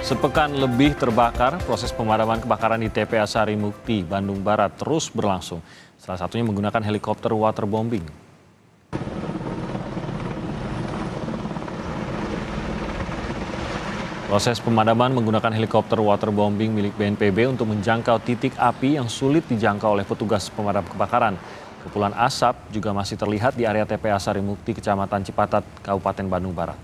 Sepekan lebih terbakar, proses pemadaman kebakaran di TPA Sarimukti, Bandung Barat terus berlangsung. Salah satunya menggunakan helikopter waterbombing. Proses pemadaman menggunakan helikopter waterbombing milik BNPB untuk menjangkau titik api yang sulit dijangkau oleh petugas pemadam kebakaran. Kepulan asap juga masih terlihat di area TPA Sarimukti, Kecamatan Cipatat, Kabupaten Bandung Barat.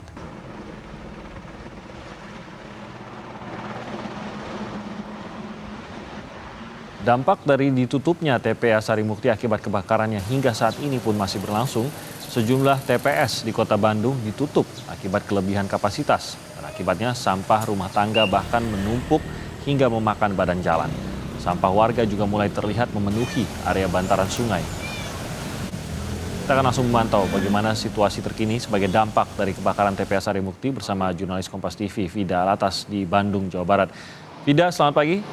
Dampak dari ditutupnya TPA Sarimukti akibat kebakaran yang hingga saat ini pun masih berlangsung, sejumlah TPS di Kota Bandung ditutup akibat kelebihan kapasitas. Dan akibatnya sampah rumah tangga bahkan menumpuk hingga memakan badan jalan. Sampah warga juga mulai terlihat memenuhi area bantaran sungai. Kita akan langsung memantau bagaimana situasi terkini sebagai dampak dari kebakaran TPA Sarimukti bersama jurnalis Kompas TV Vida Alatas di Bandung, Jawa Barat. Vida, selamat pagi.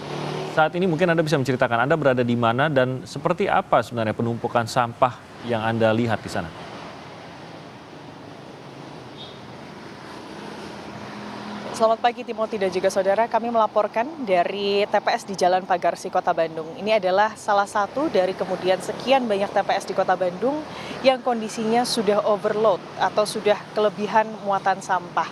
Saat ini mungkin Anda bisa menceritakan Anda berada di mana dan seperti apa sebenarnya penumpukan sampah yang Anda lihat di sana. Selamat pagi Timothy dan juga saudara, kami melaporkan dari TPS di Jalan Pagarsi, Kota Bandung. Ini adalah salah satu dari kemudian sekian banyak TPS di Kota Bandung yang kondisinya sudah overload atau sudah kelebihan muatan sampah.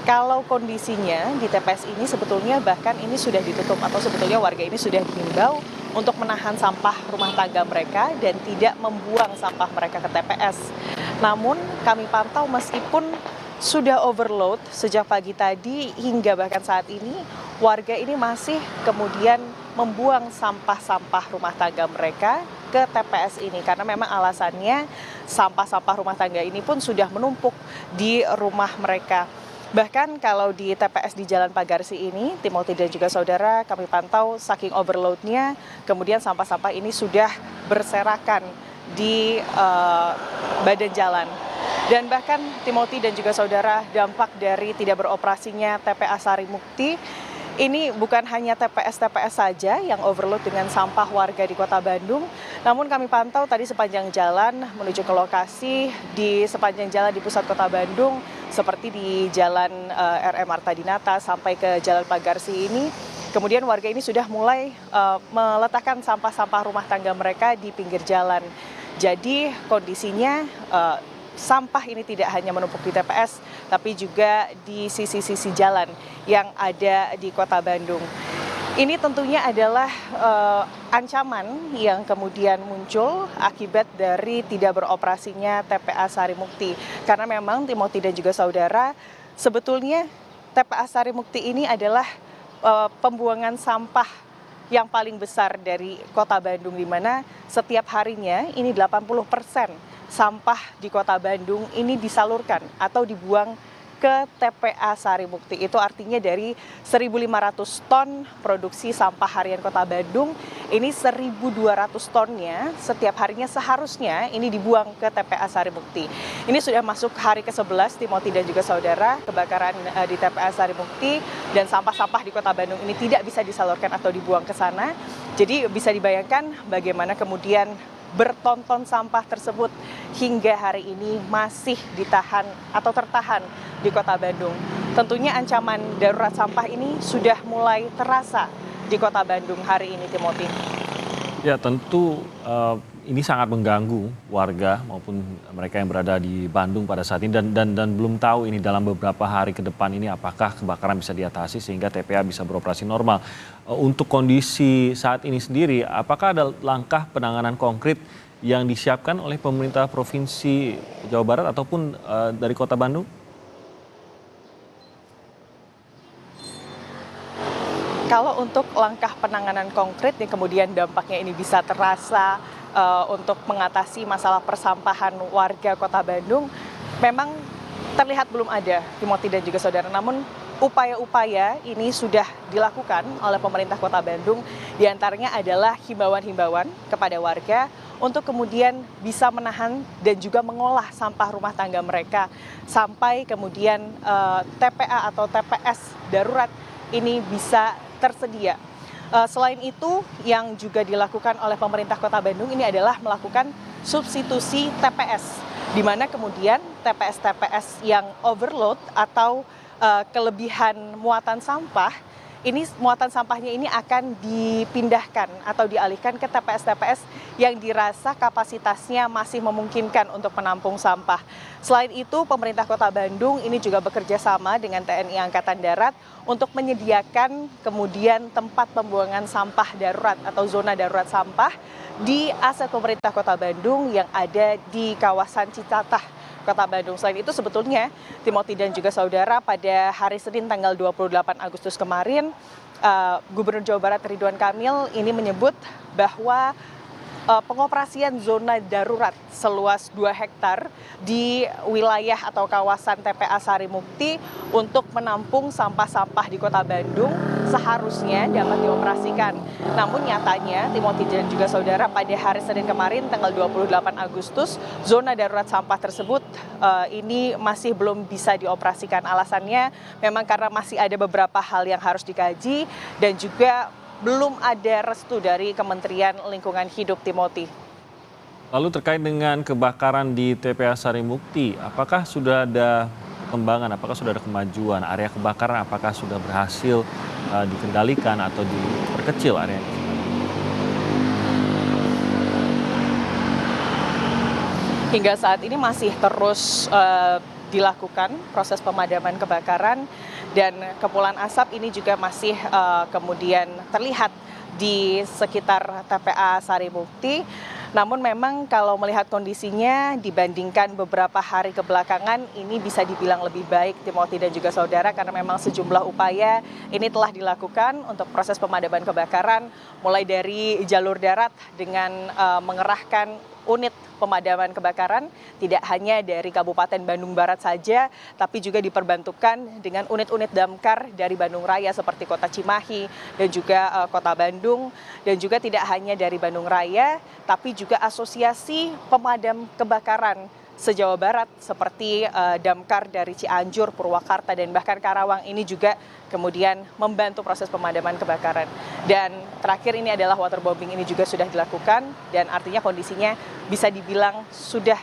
Kalau kondisinya di TPS ini sebetulnya bahkan ini sudah ditutup atau sebetulnya warga ini sudah dihimbau untuk menahan sampah rumah tangga mereka dan tidak membuang sampah mereka ke TPS. Namun kami pantau meskipun sudah overload sejak pagi tadi hingga bahkan saat ini, warga ini masih kemudian membuang sampah-sampah rumah tangga mereka ke TPS ini. Karena memang alasannya sampah-sampah rumah tangga ini pun sudah menumpuk di rumah mereka. Bahkan kalau di TPS di Jalan Pagarsi ini, Timothy dan juga saudara, kami pantau saking overloadnya, kemudian sampah-sampah ini sudah berserakan di badan jalan. Dan bahkan Timothy dan juga saudara, dampak dari tidak beroperasinya TPA Sarimukti ini bukan hanya TPS-TPS saja yang overload dengan sampah warga di Kota Bandung, namun kami pantau tadi sepanjang jalan menuju ke lokasi di sepanjang jalan di pusat Kota Bandung seperti di Jalan RM Marta Dinata sampai ke Jalan Pagarsi ini. Kemudian warga ini sudah mulai meletakkan sampah-sampah rumah tangga mereka di pinggir jalan. Jadi kondisinya sampah ini tidak hanya menumpuk di TPS, tapi juga di sisi-sisi jalan yang ada di Kota Bandung. Ini tentunya adalah ancaman yang kemudian muncul akibat dari tidak beroperasinya TPA Sarimukti. Karena memang Timothy dan juga saudara, sebetulnya TPA Sarimukti ini adalah pembuangan sampah yang paling besar dari Kota Bandung, di mana setiap harinya ini 80% sampah di Kota Bandung ini disalurkan atau dibuang ke TPA Sarimukti. Itu artinya dari 1.500 ton produksi sampah harian Kota Bandung, ini 1.200 tonnya setiap harinya seharusnya ini dibuang ke TPA Sarimukti. Ini sudah masuk hari ke-11, Timothy dan juga saudara, kebakaran di TPA Sarimukti, dan sampah-sampah di Kota Bandung ini tidak bisa disalurkan atau dibuang ke sana. Jadi bisa dibayangkan bagaimana kemudian bertonton sampah tersebut hingga hari ini masih ditahan atau tertahan di Kota Bandung. Tentunya ancaman darurat sampah ini sudah mulai terasa di Kota Bandung hari ini, Timothy. Ya, tentu ini sangat mengganggu warga maupun mereka yang berada di Bandung pada saat ini dan belum tahu ini dalam beberapa hari ke depan ini apakah kebakaran bisa diatasi sehingga TPA bisa beroperasi normal. Untuk kondisi saat ini sendiri, apakah ada langkah penanganan konkret yang disiapkan oleh pemerintah Provinsi Jawa Barat ataupun dari Kota Bandung? Kalau untuk langkah penanganan konkret yang kemudian dampaknya ini bisa terasa untuk mengatasi masalah persampahan warga Kota Bandung, memang terlihat belum ada, Timothy dan juga saudara. Namun upaya-upaya ini sudah dilakukan oleh pemerintah Kota Bandung, diantaranya adalah himbauan-himbauan kepada warga untuk kemudian bisa menahan dan juga mengolah sampah rumah tangga mereka sampai kemudian TPA atau TPS darurat ini bisa tersedia. Selain itu, yang juga dilakukan oleh pemerintah Kota Bandung ini adalah melakukan substitusi TPS, di mana kemudian TPS-TPS yang overload atau kelebihan muatan sampah, ini muatan sampahnya ini akan dipindahkan atau dialihkan ke TPS-TPS yang dirasa kapasitasnya masih memungkinkan untuk menampung sampah. Selain itu, pemerintah Kota Bandung ini juga bekerja sama dengan TNI Angkatan Darat untuk menyediakan kemudian tempat pembuangan sampah darurat atau zona darurat sampah di aset pemerintah Kota Bandung yang ada di kawasan Cicatah, Kota Bandung. Selain itu sebetulnya Timothy dan juga saudara, pada hari Senin tanggal 28 Agustus kemarin, Gubernur Jawa Barat Ridwan Kamil ini menyebut bahwa pengoperasian zona darurat seluas 2 hektar di wilayah atau kawasan TPA Sarimukti untuk menampung sampah-sampah di Kota Bandung seharusnya dapat dioperasikan. Namun nyatanya Timothy dan juga saudara, pada hari Senin kemarin tanggal 28 Agustus zona darurat sampah tersebut ini masih belum bisa dioperasikan. Alasannya memang karena masih ada beberapa hal yang harus dikaji dan juga belum ada restu dari Kementerian Lingkungan Hidup, Timothy. Lalu terkait dengan kebakaran di TPA Sarimukti, apakah sudah ada perkembangan, apakah sudah ada kemajuan? Area kebakaran apakah sudah berhasil dikendalikan atau diperkecil areanya? Hingga saat ini masih terus dilakukan proses pemadaman kebakaran, dan kepulan asap ini juga masih kemudian terlihat di sekitar TPA Sarimukti. Namun memang kalau melihat kondisinya dibandingkan beberapa hari kebelakangan ini bisa dibilang lebih baik, Timothy dan juga saudara, karena memang sejumlah upaya ini telah dilakukan untuk proses pemadaman kebakaran, mulai dari jalur darat dengan mengerahkan unit pemadaman kebakaran tidak hanya dari Kabupaten Bandung Barat saja, tapi juga diperbantukan dengan unit-unit damkar dari Bandung Raya seperti Kota Cimahi dan juga Kota Bandung, dan juga tidak hanya dari Bandung Raya, tapi juga asosiasi pemadam kebakaran se-Jawa Barat seperti damkar dari Cianjur, Purwakarta, dan bahkan Karawang ini juga kemudian membantu proses pemadaman kebakaran. Dan terakhir ini adalah waterbombing ini juga sudah dilakukan, dan artinya kondisinya bisa dibilang sudah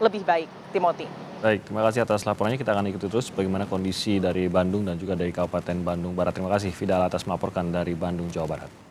lebih baik, Timothy. Baik, terima kasih atas laporannya. Kita akan ikuti terus bagaimana kondisi dari Bandung dan juga dari Kabupaten Bandung Barat. Terima kasih Fidal atas melaporkan dari Bandung, Jawa Barat.